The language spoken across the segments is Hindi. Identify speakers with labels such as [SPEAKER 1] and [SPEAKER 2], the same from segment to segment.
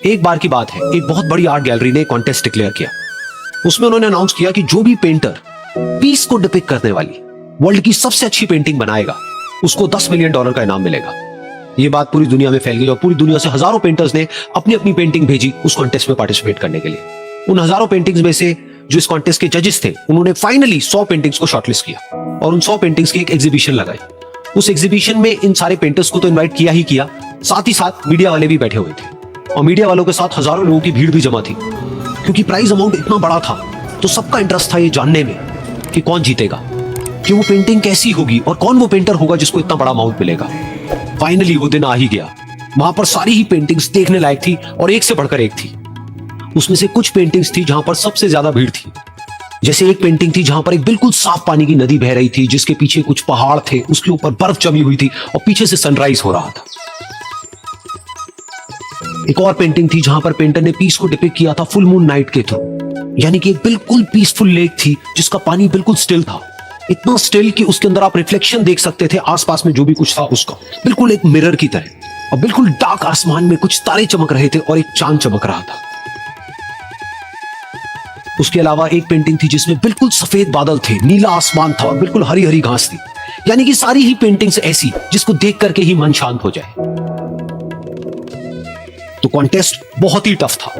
[SPEAKER 1] एक बार की बात है, एक बहुत बड़ी आर्ट गैलरी ने कॉन्टेस्ट डिक्लेयर किया। उसमें उन्होंने अनाउंस किया कि जो भी पेंटर पीस को डिपिक्ट करने वाली वर्ल्ड की सबसे अच्छी पेंटिंग बनाएगा उसको $10 मिलियन का इनाम मिलेगा। ये बात पूरी दुनिया में फैल गई और पूरी दुनिया से हजारों पेंटर्स ने अपनी अपनी पेंटिंग भेजी उस कॉन्टेस्ट में पार्टिसिपेट करने के लिए। उन हजारों पेंटिंग्स में से जो इस कॉन्टेस्ट के जजेस थे उन्होंने फाइनली 100 पेंटिंग्स को शॉर्टलिस्ट किया और उन 100 पेंटिंग्स की एक एग्जीबिशन लगाई। उस एग्जीबिशन में इन सारे पेंटर्स को तो इनवाइट किया ही किया, साथ ही साथ मीडिया वाले भी बैठे हुए थे और मीडिया वालों के साथ हजारों लोगों की भीड़ भी जमा थी। क्योंकि प्राइज अमाउंट इतना बड़ा था तो सबका इंटरेस्ट था ये जानने में कि कौन जीतेगा, कि वो पेंटिंग कैसी होगी और कौन वो पेंटर होगा जिसको इतना बड़ा अमाउंट मिलेगा। फाइनली वो दिन आ ही गया। वहां पर सारी ही पेंटिंग्स देखने लायक थी और एक से बढ़कर एक थी। उसमें से कुछ पेंटिंग्स थी जहां पर सबसे ज्यादा भीड़ थी। जैसे एक पेंटिंग थी जहां पर एक बिल्कुल साफ पानी की नदी बह रही थी जिसके पीछे कुछ पहाड़ थे, उसके ऊपर बर्फ जमी हुई थी और पीछे से सनराइज हो रहा था। एक और पेंटिंग थी जहां पर पेंटर ने पीस को डिपिक्ट किया था फुल मून नाइट के थ्रू, यानी कि एक बिल्कुल पीसफुल लेक थी जिसका पानी बिल्कुल स्टिल था, इतना स्टिल कि उसके अंदर आप रिफ्लेक्शन देख सकते थे आसपास में जो भी कुछ था उसका, बिल्कुल एक मिरर की तरह। और बिल्कुल डार्क आसमान में कुछ तारे चमक रहे थे और एक चांद चमक रहा था। उसके अलावा एक पेंटिंग थी जिसमें बिल्कुल सफेद बादल थे, नीला आसमान था और बिल्कुल हरी हरी घास थी, यानी कि सारी ही पेंटिंग्स ऐसी जिसको देख करके ही मन शांत हो जाए। तो कॉन्टेस्ट बहुत ही टफ था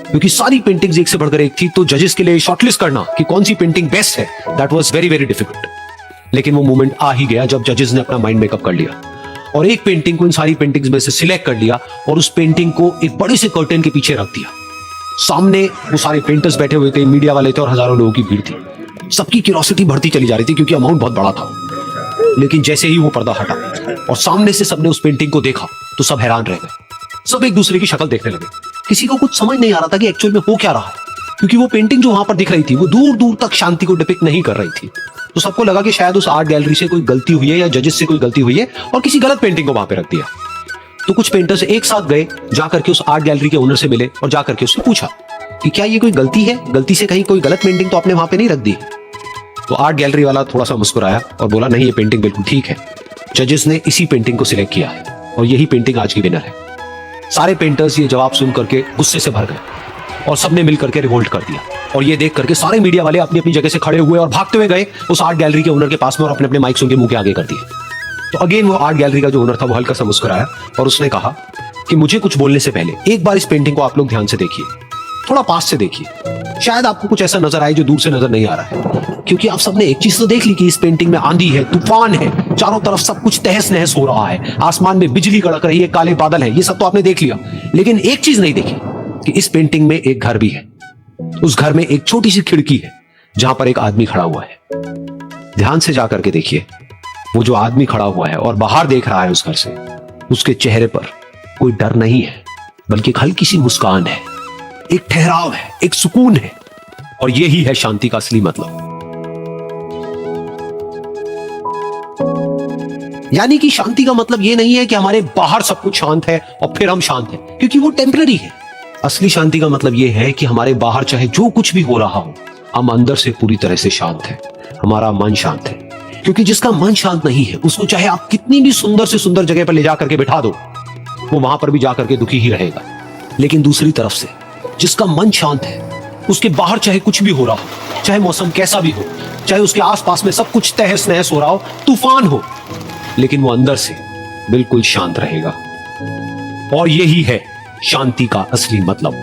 [SPEAKER 1] क्योंकि सारी पेंटिंग्स एक से बढ़कर एक थी, तो जजेस के लिए शॉर्टलिस्ट करना कि कौन सी पेंटिंग बेस्ट है, that was very very difficult. लेकिन वो मोमेंट आ ही गया जब जजेस ने अपना माइंड मेकअप कर लिया और एक पेंटिंग को इन सारी पेंटिंग्स में से सिलेक्ट कर लिया और उस पेंटिंग को एक बड़े से कर्टेन के पीछे रख दिया। सामने वो सारे पेंटर्स बैठे हुए थे, मीडिया वाले थे और हजारों लोगों की भीड़ थी। सबकी क्यूरियोसिटी बढ़ती चली जा रही थी क्योंकि अमाउंट बहुत बड़ा था। लेकिन जैसे ही वो पर्दा हटा और सामने से सबने उस पेंटिंग को देखा तो सब हैरान रह गए। सब एक दूसरे की शक्ल देखने लगे। किसी को कुछ समझ नहीं आ रहा था कि एक्चुअल में हो क्या रहा है, क्योंकि वो पेंटिंग जो वहां पर दिख रही थी वो दूर दूर तक शांति को डिपिक्ट नहीं कर रही थी। तो सबको लगा कि शायद उस आर्ट गैलरी से कोई गलती हुई है या जजेस से कोई गलती हुई है और किसी गलत पेंटिंग को वहां पे रख दिया। तो कुछ पेंटर्स एक साथ गए, जाकर के उस आर्ट गैलरी के ओनर से मिले और जाकर के उससे पूछा कि क्या ये कोई गलती है, गलती से कहीं कोई गलत पेंटिंग तो आपने वहां पे नहीं रख दी। तो आर्ट गैलरी वाला थोड़ा सा मुस्कुराया और बोला नहीं, ये पेंटिंग बिल्कुल ठीक है, जजेस ने इसी पेंटिंग को सिलेक्ट किया है और यही पेंटिंग आज की विनर है। सारे पेंटर्स ये जवाब सुन करके गुस्से से भर गए और सबने मिल करके रिवोल्ट कर दिया और ये देख करके सारे मीडिया वाले अपनी अपनी जगह से खड़े हुए और भागते हुए गए उस आर्ट गैलरी के ओनर के पास में और अपने अपने माइक्स उनके मुंह के आगे कर दिए। तो अगेन वो आर्ट गैलरी का जो ओनर था वो हल्का सा मुस्कुराया और उसने कहा कि मुझे कुछ बोलने से पहले एक बार इस पेंटिंग को आप लोग ध्यान से देखिए, थोड़ा पास से देखिए, शायद आपको कुछ ऐसा नजर आए जो दूर से नजर नहीं आ रहा है। क्योंकि आप सबने एक चीज तो देख ली कि इस पेंटिंग में आंधी है, तूफान है, चारों तरफ सब कुछ तहस नहस हो रहा है, आसमान में बिजली कड़क रही है, काले बादल है, ये सब तो आपने देख लिया। लेकिन एक चीज नहीं देखी कि इस पेंटिंग में एक घर भी है। उस घर में एक छोटी सी खिड़की है जहां पर एक आदमी खड़ा हुआ है। ध्यान से जाकर के देखिए, वो जो आदमी खड़ा हुआ है और बाहर देख रहा है उस घर से, उसके चेहरे पर कोई डर नहीं है बल्कि एक हल्की सी मुस्कान है, एक ठहराव है, एक सुकून है। और यही है शांति का असली मतलब। यानी कि शांति का मतलब यह नहीं है कि हमारे बाहर सब कुछ शांत है और फिर हम शांत हैं, क्योंकि वो टेम्पररी है। असली शांति का मतलब यह है कि हमारे बाहर चाहे जो कुछ भी हो रहा हो, हम अंदर से पूरी तरह से शांत हैं, हमारा मन शांत है। क्योंकि जिसका मन शांत नहीं है उसको चाहे आप कितनी भी सुंदर से सुंदर जगह पर ले जाकर के बिठा दो, वो वहां पर भी जाकर के दुखी ही रहेगा। लेकिन दूसरी तरफ से जिसका मन शांत है, उसके बाहर चाहे कुछ भी हो रहा हो, चाहे मौसम कैसा भी हो, चाहे उसके आसपास में सब कुछ तहस नहस हो रहा हो, तूफान हो, लेकिन वो अंदर से बिल्कुल शांत रहेगा। और यही है शांति का असली मतलब।